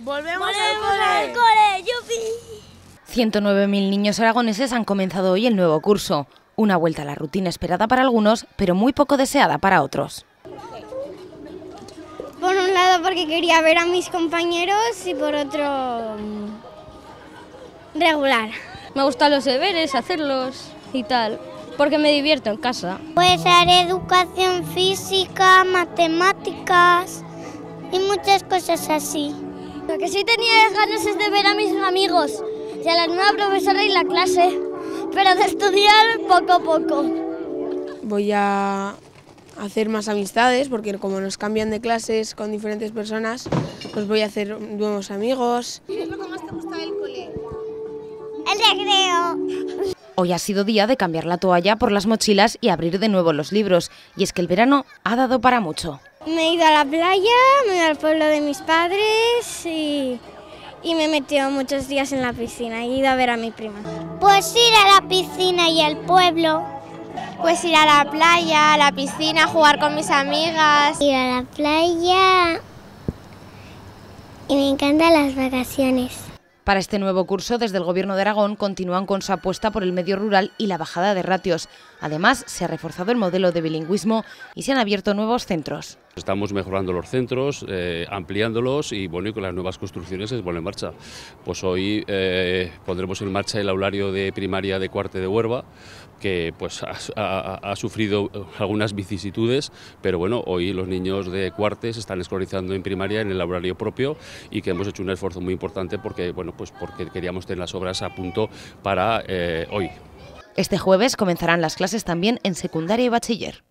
¡Volvemos al cole! ¡Yupi! 109.000 niños aragoneses han comenzado hoy el nuevo curso. Una vuelta a la rutina esperada para algunos, pero muy poco deseada para otros. Por un lado porque quería ver a mis compañeros y por otro regular. Me gustan los deberes, hacerlos y tal, porque me divierto en casa. Pues haré educación física, matemáticas y muchas cosas así. Lo que sí tenía ganas es de ver a mis amigos y a la nueva profesora y la clase, pero de estudiar poco a poco. Voy a hacer más amistades porque como nos cambian de clases con diferentes personas, pues voy a hacer nuevos amigos. ¿Qué es lo que más te gusta del cole? El recreo. Hoy ha sido día de cambiar la toalla por las mochilas y abrir de nuevo los libros. Y es que el verano ha dado para mucho. Me he ido a la playa, me he ido al pueblo de mis padres y me he metido muchos días en la piscina. He ido a ver a mi prima. Pues ir a la piscina y al pueblo. Pues ir a la playa, a la piscina, jugar con mis amigas. Ir a la playa y me encantan las vacaciones. Para este nuevo curso, desde el Gobierno de Aragón continúan con su apuesta por el medio rural y la bajada de ratios. Además, se ha reforzado el modelo de bilingüismo y se han abierto nuevos centros. Estamos mejorando los centros, ampliándolos y bueno, y con las nuevas construcciones se pone en marcha. Pues hoy pondremos en marcha el aulario de primaria de Cuarte de Huerva, que pues ha sufrido algunas vicisitudes, pero bueno, hoy los niños de Cuarte se están escolarizando en primaria en el aulario propio y que hemos hecho un esfuerzo muy importante porque bueno, pues porque queríamos tener las obras a punto para hoy. Este jueves comenzarán las clases también en secundaria y bachiller.